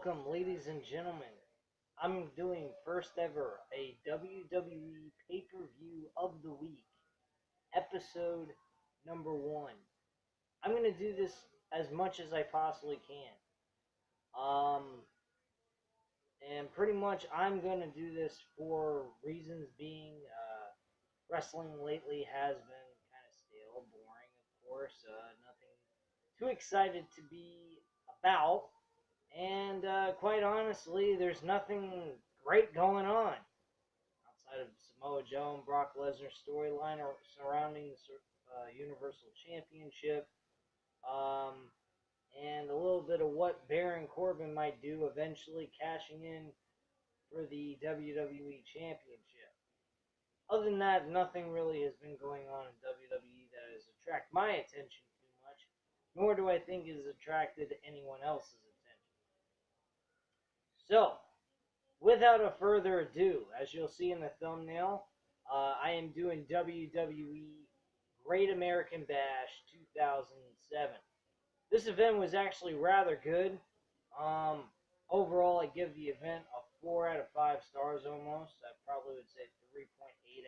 Welcome, ladies and gentlemen. I'm doing first ever a WWE pay-per-view of the week, episode number 1. I'm going to do this as much as I possibly can. And pretty much I'm going to do this for reasons being wrestling lately has been kind of stale, boring, of course. Nothing too excited to be about. And quite honestly, there's nothing great going on outside of Samoa Joe and Brock Lesnar storyline surrounding the Universal Championship, um, and a little bit of what Baron Corbin might do eventually cashing in for the WWE Championship. Other than that, nothing really has been going on in WWE that has attracted my attention too much, nor do I think has attracted anyone else's attention. So, without a further ado, as you'll see in the thumbnail, I am doing WWE Great American Bash 2007. This event was actually rather good. Overall, I give the event a 4 out of 5 stars almost. I probably would say 3.8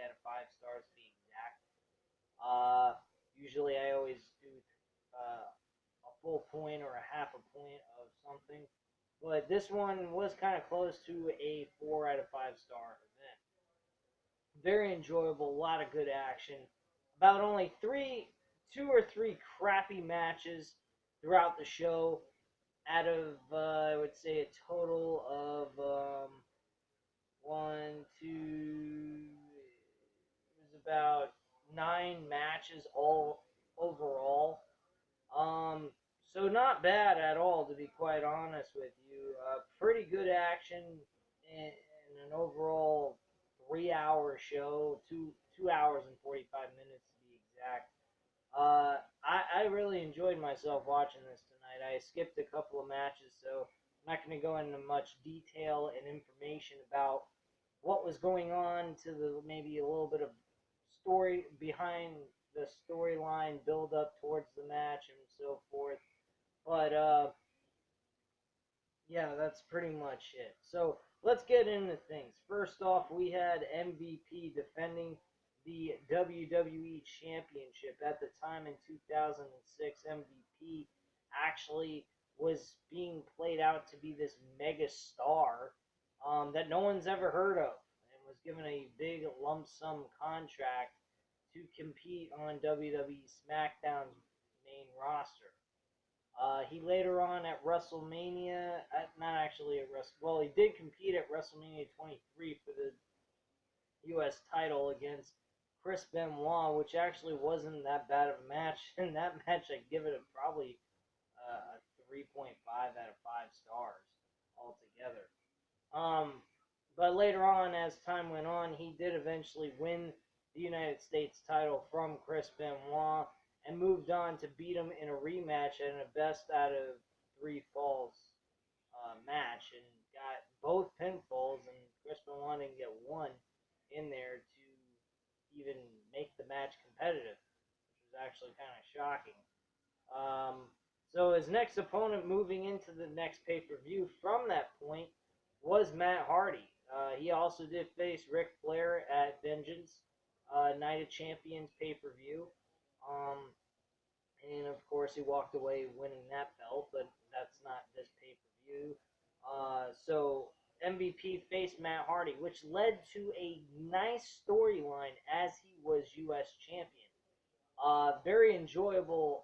out of 5 stars to be exact. Usually I always do a full point or a half a point of something. But this one was kind of close to a 4 out of 5 star event. Very enjoyable, a lot of good action. About only two or three crappy matches throughout the show out of, I would say, a total of one, two, it was about 9 matches all overall. So not bad at all, to be quite honest with you. Pretty good action in an overall 3 hour show, two hours and 45 minutes to be exact. I really enjoyed myself watching this tonight. I skipped a couple of matches, so I'm not going to go into much detail and information about what was going on to the maybe a little bit of story behind the storyline build up towards the match and so forth. But yeah, that's pretty much it. So let's get into things. First off, we had MVP defending the WWE Championship. At the time in 2006, MVP actually was being played out to be this mega star that no one's ever heard of and was given a big lump sum contract to compete on WWE SmackDown's main roster. He later on at WrestleMania, not actually at well, he did compete at WrestleMania 23 for the U.S. title against Chris Benoit, which actually wasn't that bad of a match. In that match, I'd give it probably a 3.5 out of 5 stars altogether. But later on, as time went on, he did eventually win the United States title from Chris Benoit and moved on to beat him in a rematch in a best out of 3 falls match and got both pinfalls, and Chris Benoit didn't get one in there to even make the match competitive, which was actually kind of shocking. So his next opponent moving into the next pay-per-view from that point was Matt Hardy. He also did face Ric Flair at Vengeance Night of Champions pay-per-view. Um, and of course, he walked away winning that belt, but that's not this pay-per-view. So MVP faced Matt Hardy, which led to a nice storyline as he was U.S. champion. Very enjoyable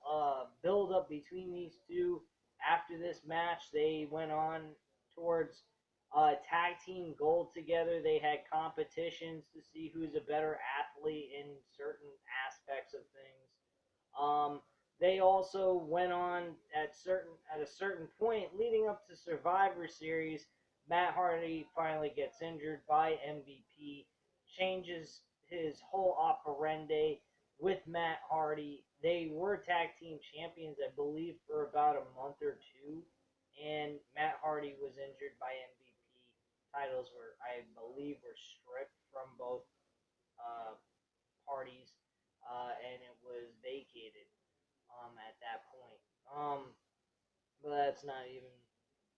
build up between these two. After this match, they went on towards tag team gold together. They had competitions to see who's a better athlete in certain aspects of things. They also went on at a certain point leading up to Survivor Series. Matt Hardy finally gets injured by MVP, changes his whole operandi with Matt Hardy. They were tag team champions, I believe, for about a month or two, and Matt Hardy was injured by MVP. Titles were, I believe, were stripped from both uh, parties, and it was vacated at that point. But that's not even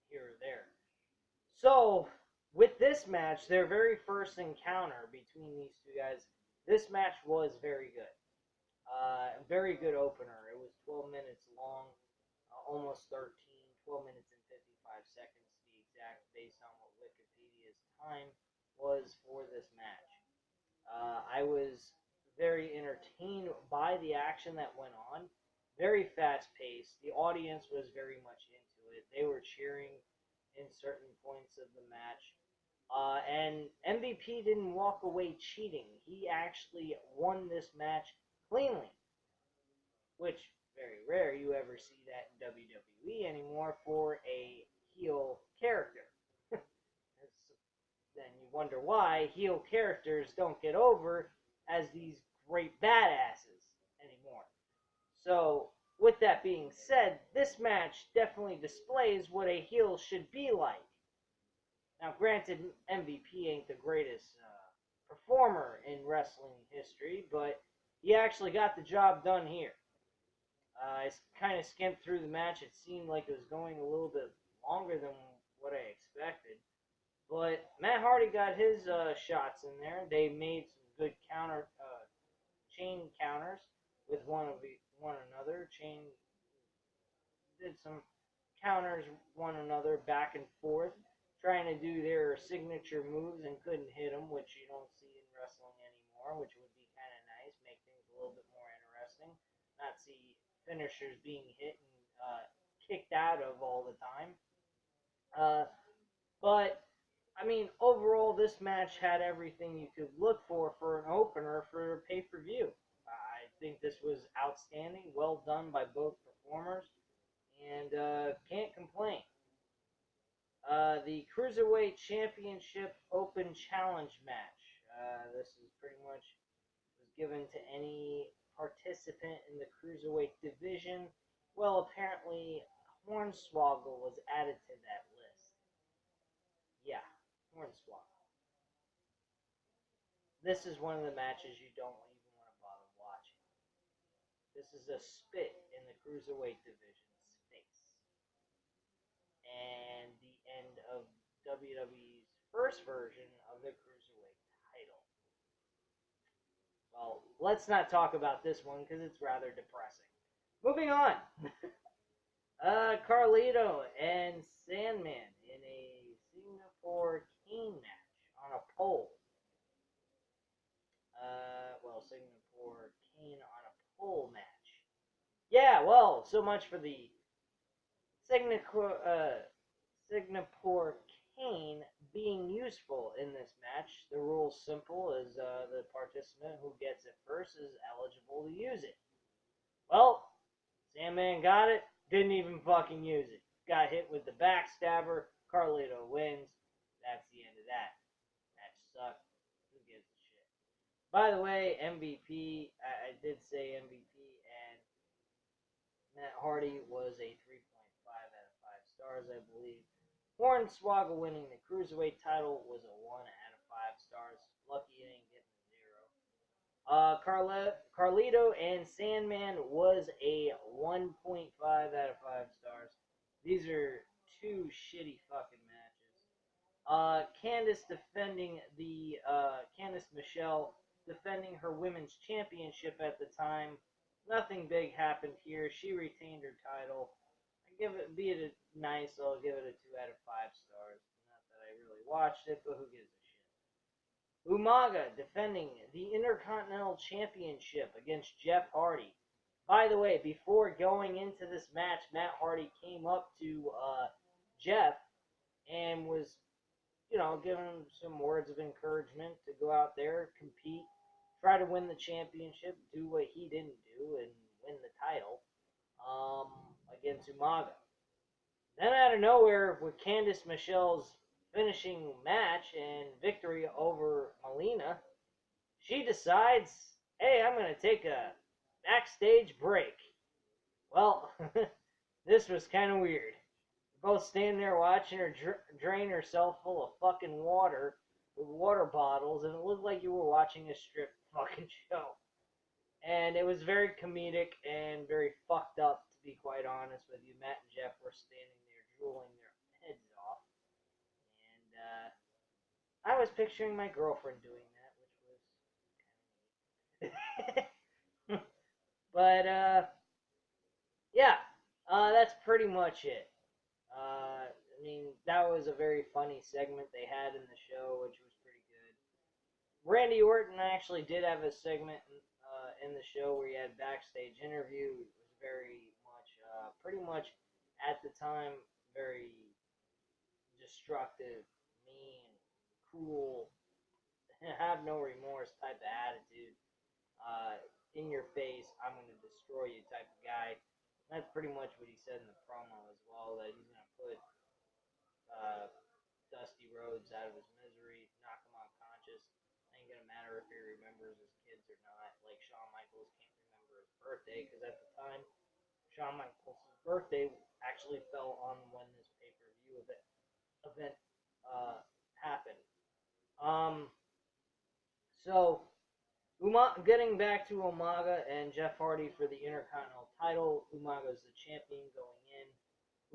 here or there. So, with this match, their very first encounter between these two guys, this match was very good. Very good opener. It was 12 minutes long, almost 13, 12 minutes and 55 seconds to be exact, based on what Wikipedia's time was for this match. I was very entertained by the action that went on. Very fast paced. The audience was very much into it. They were cheering in certain points of the match. And MVP didn't walk away cheating. He actually won this match cleanly, which very rare you ever see that in WWE anymore for a heel character. Then you wonder why heel characters don't get over as these great badasses anymore. So, with that being said, this match definitely displays what a heel should be like. Now, granted, MVP ain't the greatest performer in wrestling history, but he actually got the job done here. I kind of skimmed through the match. It seemed like it was going a little bit longer than what I expected. But Matt Hardy got his shots in there. They made some good chain counters with one another. Did some counters one another back and forth, trying to do their signature moves and couldn't hit them, which you don't see in wrestling anymore, which would be kind of nice, make things a little bit more interesting. Not see finishers being hit and kicked out of all the time. But I mean, overall, this match had everything you could look for an opener for a pay-per-view. I think this was outstanding, well done by both performers, and can't complain. The Cruiserweight Championship Open Challenge match. This is pretty much was given to any participant in the Cruiserweight division. Well, apparently, Hornswoggle was added to that list. Yeah, Hornswoggle. This is one of the matches you don't even want to bother watching. This is a spit in the Cruiserweight division's face. And the end of WWE's first version of the Cruiserweight title. Well, let's not talk about this one because it's rather depressing. Moving on. Carlito and Sandman in a Singapore cane match on a pole. Singapore cane on a pole match. Yeah, well, so much for the Singapore cane being useful in this match. The rule's simple: is the participant who gets it first is eligible to use it. Well, Sandman got it, didn't even fucking use it. Got hit with the backstabber. Carlito wins. That's the end of that. Match sucked. Who gives a shit? By the way, MVP, I did say MVP, and Matt Hardy was a 3.5 out of 5 stars, I believe. Hornswoggle winning the Cruiserweight title was a 1 out of 5 stars. Lucky it ain't getting a 0. Carlito and Sandman was a 1.5 out of 5 stars. These are two shitty fucking matches. Candice Michelle defending her women's championship at the time. Nothing big happened here. She retained her title. Be it nice, I'll give it a 2 out of 5 stars. Not that I really watched it, but who gives a shit? Umaga defending the Intercontinental Championship against Jeff Hardy. By the way, before going into this match, Matt Hardy came up to Jeff and was, giving him some words of encouragement to go out there, compete, try to win the championship, do what he didn't do, and win the title against Umaga. Then out of nowhere, with Candice Michelle's finishing match and victory over Melina, she decides, hey, I'm going to take a backstage break. Well, this was kind of weird. Both standing there watching her drain herself full of fucking water with water bottles, and it looked like you were watching a strip fucking show. And it was very comedic and very fucked up, to be quite honest with you. Matt and Jeff were standing there drooling their heads off. And was picturing my girlfriend doing that, which was but yeah, that's pretty much it. I mean, that was a very funny segment they had in the show, which was pretty good. Randy Orton actually did have a segment in the show where he had a backstage interview. It was very much, pretty much at the time, very destructive, mean, cruel, have no remorse type of attitude. Uh, in your face, I'm going to destroy you type of guy. That's pretty much what he said in the promo as well, that he's going to put uh, Dusty Rhodes out of his misery, knock him unconscious. Ain't going to matter if he remembers his kids or not. Like Shawn Michaels can't remember his birthday, because at the time, Shawn Michaels' birthday actually fell on when this pay-per-view event happened. Um, so getting back to Umaga and Jeff Hardy for the Intercontinental title, Umaga is the champion going in.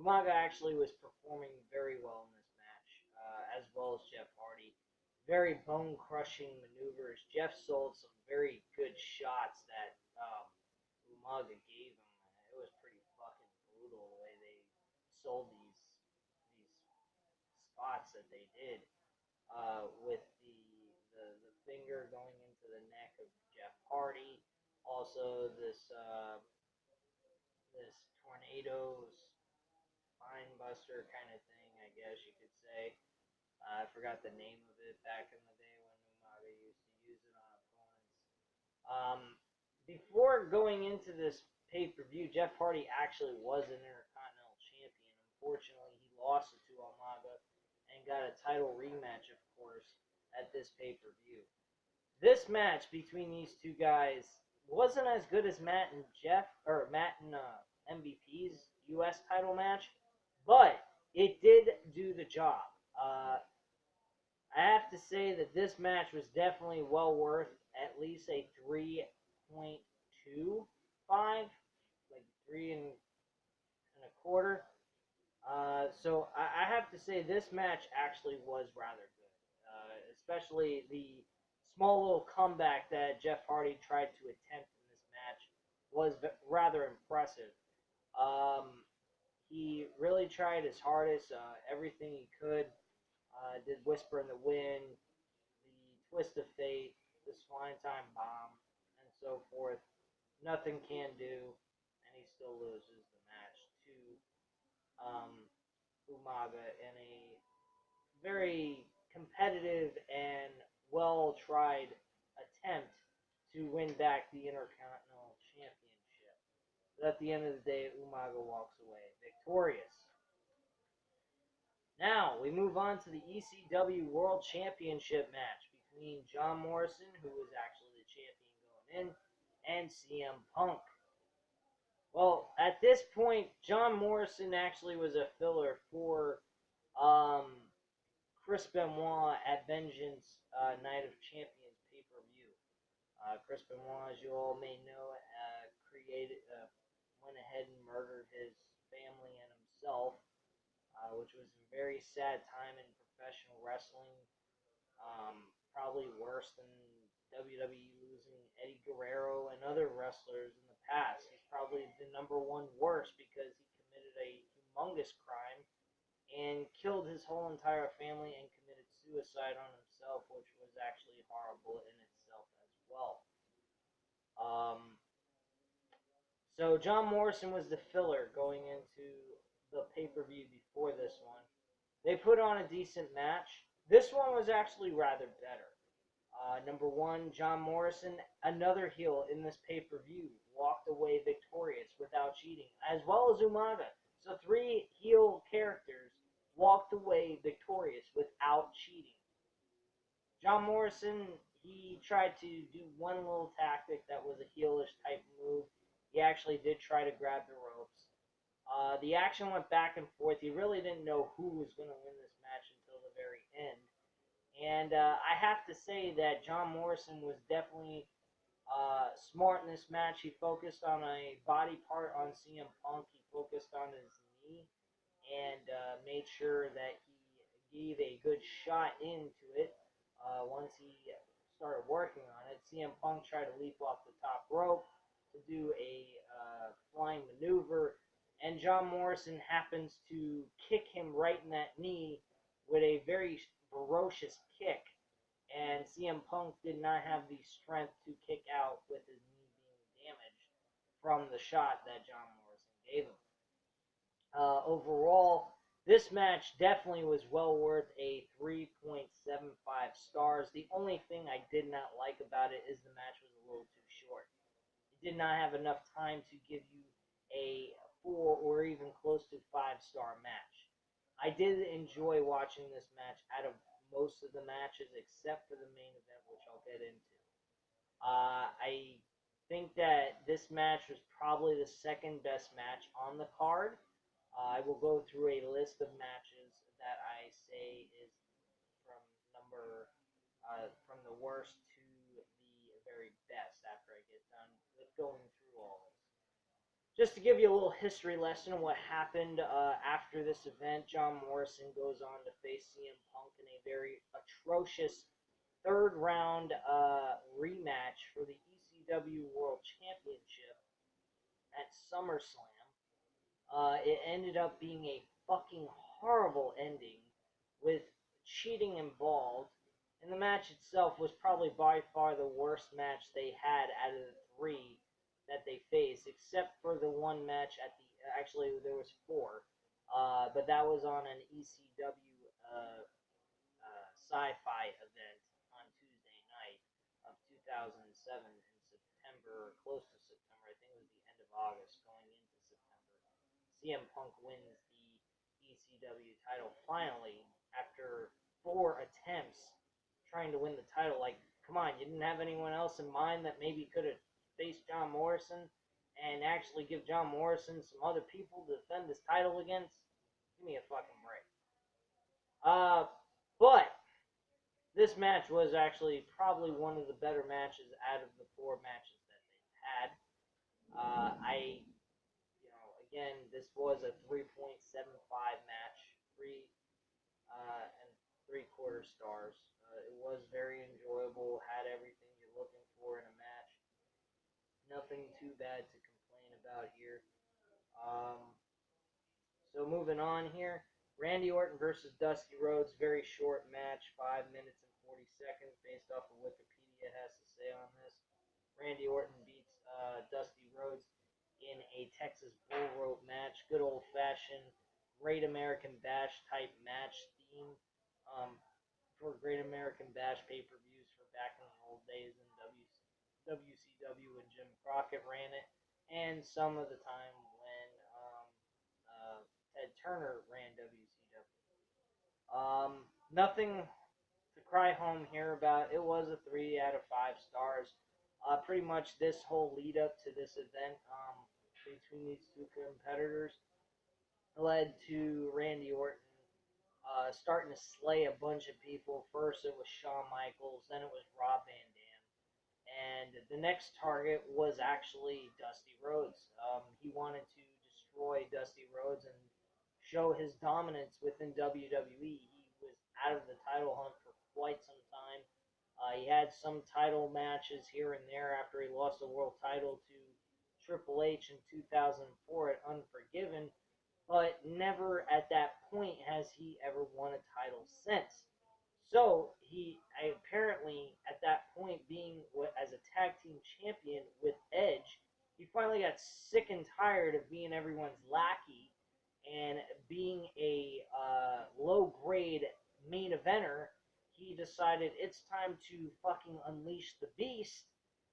Umaga actually was performing very well in this match, as well as Jeff Hardy. Very bone-crushing maneuvers. Jeff sold some very good shots that Umaga gave him. It was pretty fucking brutal the way they sold these spots that they did, with the finger going into the neck of Jeff Hardy. Also, this tornadoes spine buster kind of thing, I guess you could say. I forgot the name of it back in the day when Umaga used to use it on opponents. Um, Before going into this pay-per-view, Jeff Hardy actually was an Intercontinental Champion. Unfortunately, he lost it to Umaga and got a title rematch, of course, at this pay-per-view. This match between these two guys wasn't as good as Matt and MVP's U.S. title match, but it did do the job. I have to say that this match was definitely well worth at least a 3.25, like 3 and a quarter. So I have to say this match actually was rather good, especially the small little comeback that Jeff Hardy tried to attempt in this match was rather impressive. Um, he really tried his hardest, everything he could. Did Whisper in the Wind, the Twist of Fate, the Swine Time Bomb, and so forth. Nothing can do, and he still loses the match to um, Umaga in a very competitive and well tried attempt to win back the Intercontinental Championship. But at the end of the day, Umaga walks away victorious. Now we move on to the ECW World Championship match between John Morrison, who was actually the champion going in, and CM Punk. Well, at this point, John Morrison actually was a filler for um, Chris Benoit at Vengeance Night of Champions pay-per-view. Chris Benoit, as you all may know, went ahead and murdered his family and himself, which was a very sad time in professional wrestling. Probably worse than WWE losing Eddie Guerrero and other wrestlers in the past. He's probably the number one worst because he committed a humongous crime and killed his whole entire family and committed suicide on himself, which was actually horrible in itself as well. Um, so John Morrison was the filler going into the pay-per-view before this one. They put on a decent match. This one was actually rather better. Number one, John Morrison, another heel in this pay-per-view, walked away victorious without cheating, as well as Umaga. So 3 heel characters walked away victorious without cheating. John Morrison, he tried to do one little tactic that was a heelish type move. He actually did try to grab the ropes. The action went back and forth. He really didn't know who was going to win this match until the very end. And I have to say that John Morrison was definitely smart in this match. He focused on a body part on CM Punk. He focused on his knee and made sure that he gave a good shot into it. once he started working on it, CM Punk tried to leap off the top rope to do a flying maneuver, and John Morrison happens to kick him right in that knee with a very ferocious kick, and CM Punk did not have the strength to kick out with his knee being damaged from the shot that John Morrison gave him. Overall, this match definitely was well worth a 3.75 stars. The only thing I did not like about it is the match was a little too short. It did not have enough time to give you a 4 or even close to 5-star match. I did enjoy watching this match out of most of the matches except for the main event, which I'll get into. I think that this match was probably the second best match on the card. I will go through a list of matches that I say is from from the worst to the very best after I get done with going through all this. Just to give you a little history lesson on what happened after this event, John Morrison goes on to face CM Punk in a very atrocious third round rematch for the ECW World Championship at SummerSlam. It ended up being a fucking horrible ending with cheating involved, and the match itself was probably by far the worst match they had out of the 3 that they faced, except for the one match at the actually there was 4, but that was on an ECW sci-fi event on Tuesday night of 2007 in September, close to September. I think it was the end of August, going into September. CM Punk wins the ECW title finally after 4 attempts trying to win the title. Like, come on, you didn't have anyone else in mind that maybe could have faced John Morrison and actually give John Morrison some other people to defend this title against? Give me a fucking break. But this match was actually probably one of the better matches out of the 4 matches that they've had. Again, this was a 3.75 match, 3 and 3/4 stars. It was very enjoyable, had everything you're looking for in a match. Nothing too bad to complain about here. So moving on here, Randy Orton versus Dusty Rhodes, very short match, 5 minutes and 40 seconds, based off of Wikipedia has to say on this. Randy Orton beats Dusty Rhodes in a Texas Bull Rope match, good old-fashioned Great American Bash type match theme for Great American Bash pay-per-views for back in the old days in WCW when Jim Crockett ran it, and some of the time when Ted Turner ran WCW. Nothing to cry home here about. It was a 3 out of 5 stars. Pretty much this whole lead up to this event between these 2 competitors led to Randy Orton starting to slay a bunch of people. First it was Shawn Michaels, then it was Rob Van Dam, and the next target was actually Dusty Rhodes. He wanted to destroy Dusty Rhodes and show his dominance within WWE. He was out of the title hunt for quite some time. He had some title matches here and there after he lost the world title to Triple H in 2004 at Unforgiven, but never at that point has he ever won a title since. So I apparently at that point being as a tag team champion with Edge, he finally got sick and tired of being everyone's lackey and being a low-grade main eventer. He decided it's time to fucking unleash the beast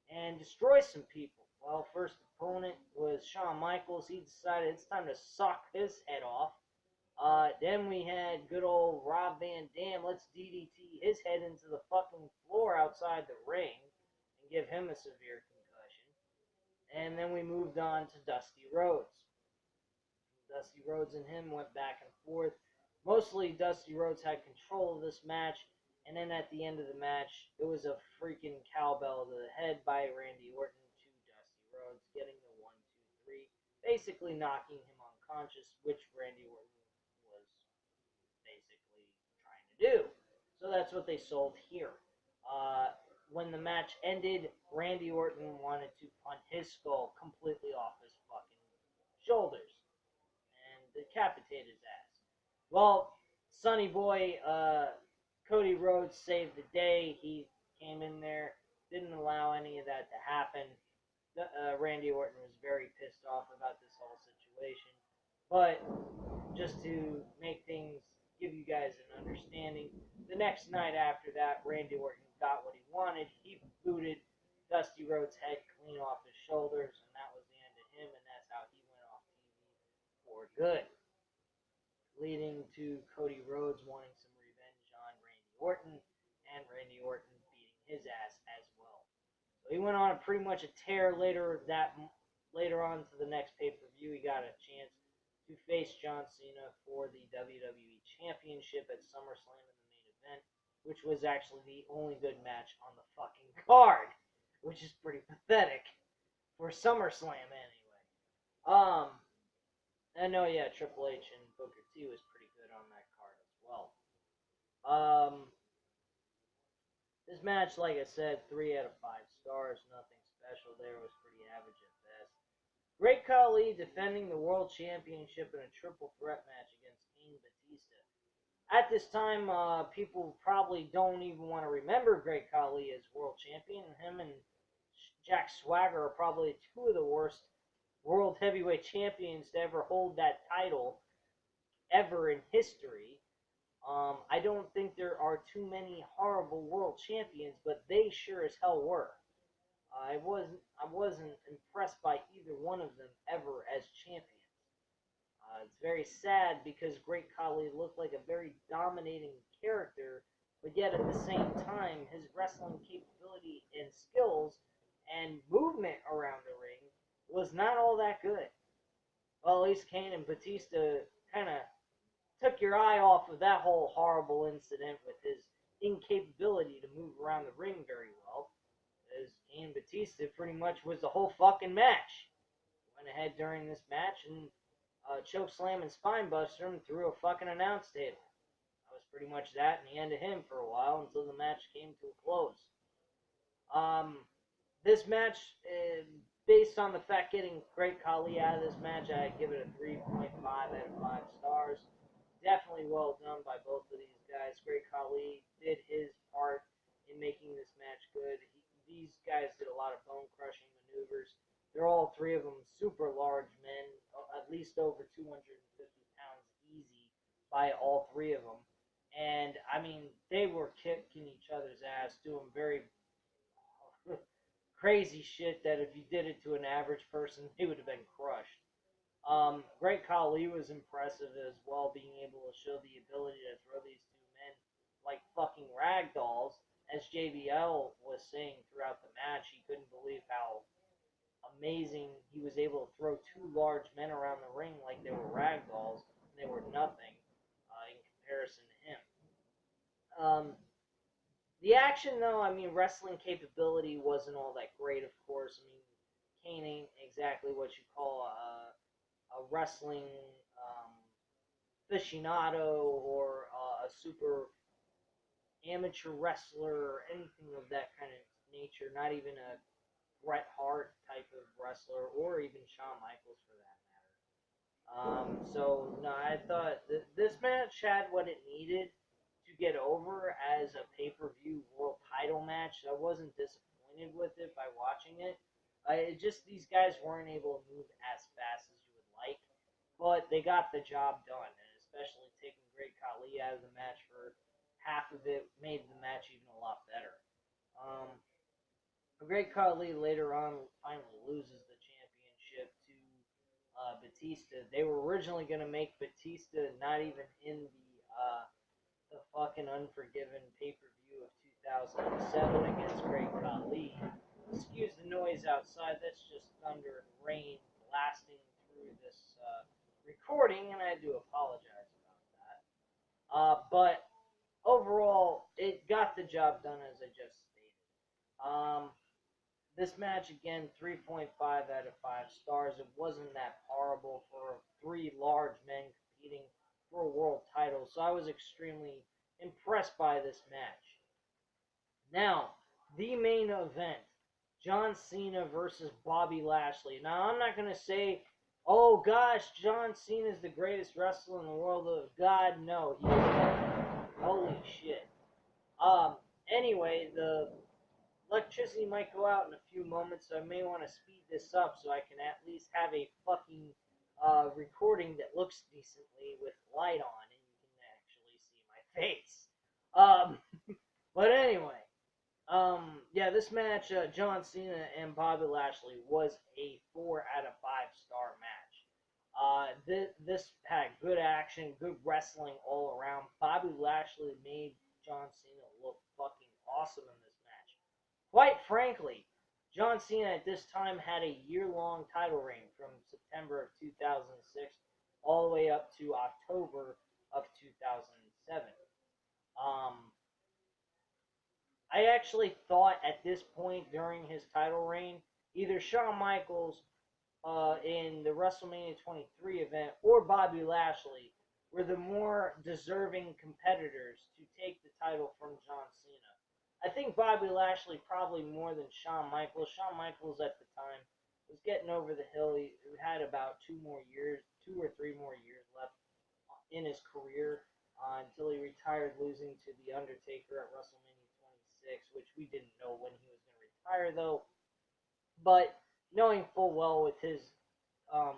and destroy some people. Well, first opponent was Shawn Michaels. He decided it's time to sock his head off. Then we had good old Rob Van Dam. Let's DDT his head into the fucking floor outside the ring and give him a severe concussion. And then we moved on to Dusty Rhodes. Dusty Rhodes and him went back and forth. Mostly Dusty Rhodes had control of this match, and then at the end of the match, it was a freaking cowbell to the head by Randy Orton to Dusty Rhodes, getting the 1, 2, 3, basically knocking him unconscious, which Randy Orton was basically trying to do. So that's what they sold here. When the match ended, Randy Orton wanted to punt his skull completely off his fucking shoulders and decapitate his ass. Well, Sonny Boy, Cody Rhodes saved the day. He came in there, didn't allow any of that to happen. Randy Orton was very pissed off about this whole situation. But just to make things, give you guys an understanding, the next night after that, Randy Orton got what he wanted. He booted Dusty Rhodes' head clean off his shoulders, and that was the end of him, and that's how he went off TV for good, leading to Cody Rhodes wanting some revenge on Randy Orton, and Randy Orton beating his ass as well. So he went on pretty much a tear later on to the next pay-per-view. He got a chance to face John Cena for the WWE Championship at SummerSlam in the main event, which was actually the only good match on the fucking card, which is pretty pathetic for SummerSlam anyway. I know, yeah, Triple H and Booker T was pretty good on that card as well. This match, like I said, 3 out of 5 stars, nothing special there, was pretty average at best. Great Khali defending the World Championship in a triple threat match against Kane Batista. At this time, people probably don't even want to remember Great Khali as World Champion. Him and Jack Swagger are probably two of the worst World Heavyweight Champions to ever hold that title ever in history. I don't think there are too many horrible World Champions, but they sure as hell were. I wasn't impressed by either one of them ever as champions. It's very sad because Great Khali looked like a very dominating character, but yet at the same time, his wrestling capability and skills and movement around the ring was not all that good. Well, at least Kane and Batista kind of took your eye off of that whole horrible incident with his incapability to move around the ring very well. As Kane Batista pretty much was the whole fucking match. Went ahead during this match and choke slam and spine buster him through a fucking announce table. That was pretty much that and the end of him for a while until the match came to a close. This match, based on the fact getting Great Khali out of this match, I'd give it a 3.5 out of 5 stars. Definitely well done by both of these guys. Great Khali did his part in making this match good. These guys did a lot of bone-crushing maneuvers. They're all three of them super large men, at least over 250 pounds easy by all three of them. And, I mean, they were kicking each other's ass, doing very crazy shit that if you did it to an average person, they would have been crushed. Great Khali was impressive as well, being able to show the ability to throw these two men like fucking rag dolls. As JBL was saying throughout the match, he couldn't believe how amazing he was able to throw two large men around the ring like they were rag dolls, and they were nothing in comparison to him. The action, though, I mean, wrestling capability wasn't all that great, of course. I mean, Kane ain't exactly what you call a wrestling aficionado or a super amateur wrestler or anything of that kind of nature, not even a Bret Hart type of wrestler or even Shawn Michaels for that matter. So, no, I thought this match had what it needed to get over as a pay-per-view world title match. I wasn't disappointed with it by watching it. It just, these guys weren't able to move as fast as you would like, but they got the job done, and especially taking Great Khali out of the match for half of it made the match even a lot better. Great Khali later on finally loses the championship to Batista. They were originally going to make Batista not even in the fucking Unforgiven pay-per-view of 2007 against Great Khali. Excuse the noise outside, that's just thunder and rain blasting through this recording, and I do apologize about that. But overall, it got the job done as I just stated. This match, again, 3.5 out of 5 stars. It wasn't that horrible for three large men competing for a world title, so I was extremely impressed by this match. Now, the main event, John Cena versus Bobby Lashley. Now, I'm not going to say, oh gosh, John Cena is the greatest wrestler in the world. Of God, no. He's holy shit. Anyway, the electricity might go out in a few moments, so I may want to speed this up so I can at least have a fucking recording that looks decently with light on and you can actually see my face. But anyway, yeah, this match, John Cena and Bobby Lashley, was a 4 out of 5 star match. This had good action, good wrestling all around. Bobby Lashley made John Cena look fucking awesome in this match. Quite frankly, John Cena at this time had a year-long title reign from September of 2006 all the way up to October of 2007. Um, I actually thought at this point during his title reign, either Shawn Michaels in the WrestleMania 23 event or Bobby Lashley were the more deserving competitors to take the title from John Cena. I think Bobby Lashley probably more than Shawn Michaels. Shawn Michaels at the time was getting over the hill. He had about 2 more years, 2 or 3 more years left in his career until he retired, losing to The Undertaker at WrestleMania 26, which we didn't know when he was going to retire, though. But knowing full well with his um,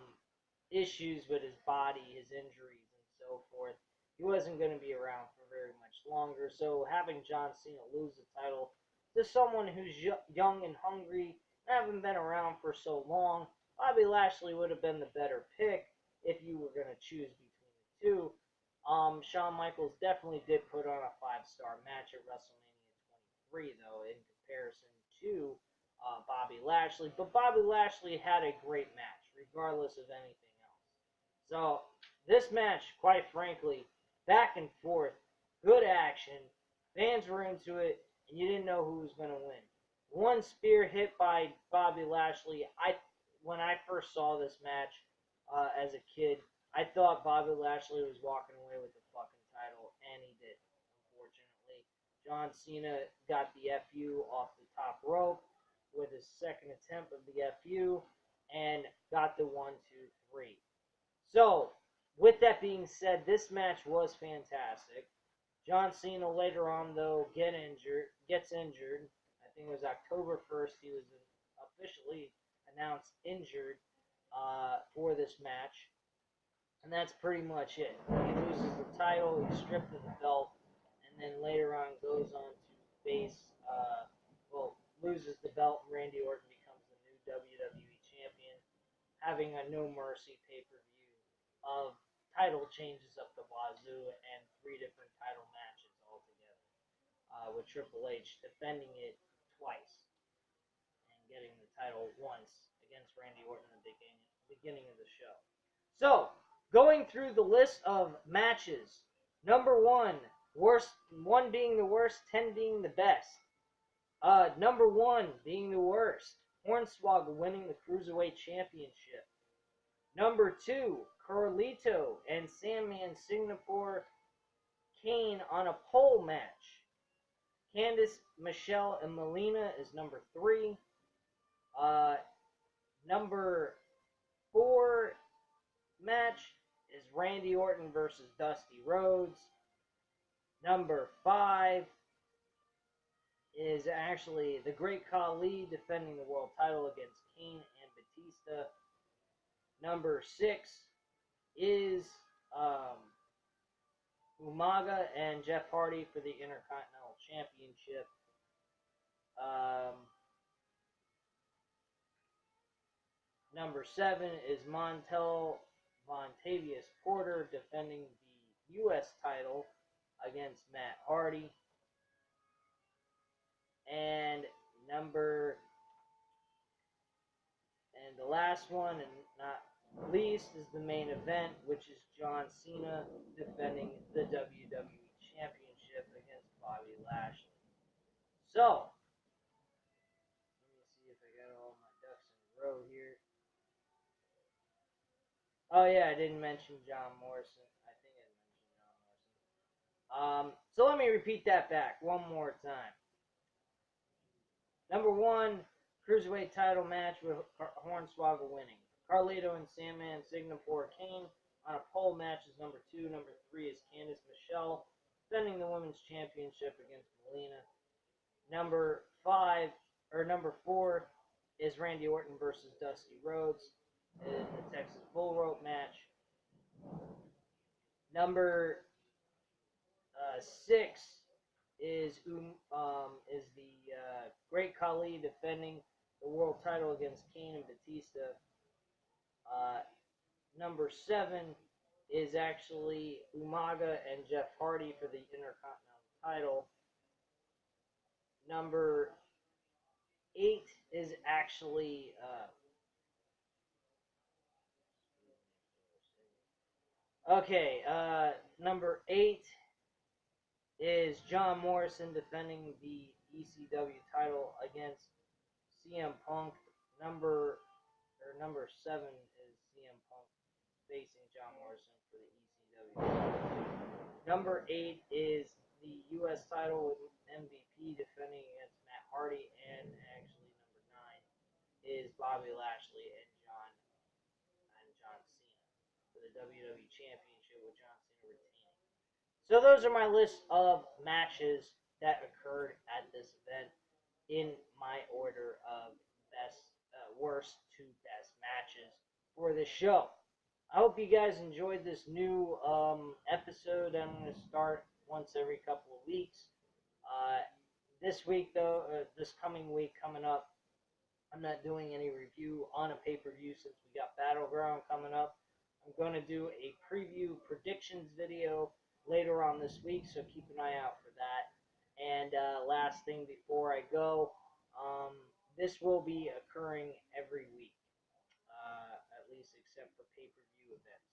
issues with his body, his injuries, and so forth, he wasn't going to be around for very much longer. So having John Cena lose the title to someone who's young and hungry, haven't been around for so long, Bobby Lashley would have been the better pick if you were going to choose between the two. Shawn Michaels definitely did put on a 5 star match at WrestleMania 23, though, in comparison to Bobby Lashley. But Bobby Lashley had a great match, regardless of anything else. So, this match, quite frankly, back and forth, good action. Fans were into it, and you didn't know who was going to win. One spear hit by Bobby Lashley. When I first saw this match as a kid, I thought Bobby Lashley was walking away with the fucking title, and he did. Unfortunately, John Cena got the FU off the top rope with his second attempt of the FU and got the 1, 2, 3. So, with that being said, this match was fantastic. John Cena later on, though, gets injured. I think it was October 1st. He was officially announced injured for this match, and that's pretty much it. He loses the title, he's stripped of the belt, and then later on goes on to face, loses the belt, and Randy Orton becomes the new WWE Champion, having a No Mercy pay-per-view of title changes up the wazoo and 3 different title matches altogether, with Triple H defending it twice and getting the title once against Randy Orton at the beginning of the show. So, going through the list of matches, number 1, worst, 1 being the worst, 10 being the best. Number 1 being the worst, Hornswoggle winning the Cruiserweight Championship. Number 2, Carlito and Sandman Singapore Kane on a pole match. Candice, Michelle, and Melina is number 3. Number 4 match is Randy Orton versus Dusty Rhodes. Number 5 is actually the Great Khali defending the world title against Kane and Batista. Number 6 is Umaga and Jeff Hardy for the Intercontinental Championship. Number 7 is Montavious Porter defending the U.S. title against Matt Hardy. And the last one, and not least, is the main event, which is John Cena defending the WWE Championship against Bobby Lashley. So, let me see if I got all my ducks in a row here. Oh yeah, I didn't mention John Morrison. I think I mentioned John Morrison. So let me repeat that back one more time. Number 1, Cruiserweight title match with Hornswoggle winning. Carlito and Sandman Singapore Kane on a pole match is number 2. Number 3 is Candice Michelle defending the women's championship against Melina. Number 4 is Randy Orton versus Dusty Rhodes in the Texas Bull Rope match. Number 6 is the Great Khali defending the world title against Kane and Batista. Number 7 is actually Umaga and Jeff Hardy for the Intercontinental title. Number 8 is actually number 8 is John Morrison defending the ECW title against CM Punk. Number 7 is CM Punk facing John Morrison for the ECW title. Number 8 is the U.S. title with MVP defending against Matt Hardy, and actually number 9 is Bobby Lashley and John Cena for the WWE Championship with John Cena retaining. So those are my list of matches that occurred at this event in my order of worst to best matches for this show. I hope you guys enjoyed this new episode. I'm going to start once every couple of weeks. This week, though, this coming week coming up, I'm not doing any review on a pay-per-view since we got Battleground coming up. I'm going to do a preview predictions video later on this week, so keep an eye out for that. And last thing before I go, this will be occurring every week, at least except for pay-per-view events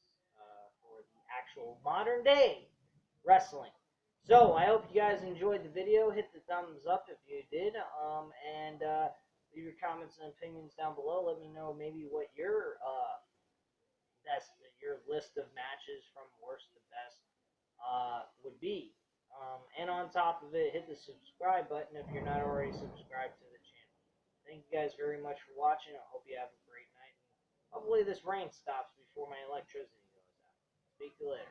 for the actual modern-day wrestling. So I hope you guys enjoyed the video. Hit the thumbs up if you did, and leave your comments and opinions down below. Let me know maybe what your list of matches from worst to best would be. And on top of it, hit the subscribe button if you're not already subscribed to the channel. Thank you guys very much for watching. I hope you have a great night. And hopefully this rain stops before my electricity goes out. Speak to you later.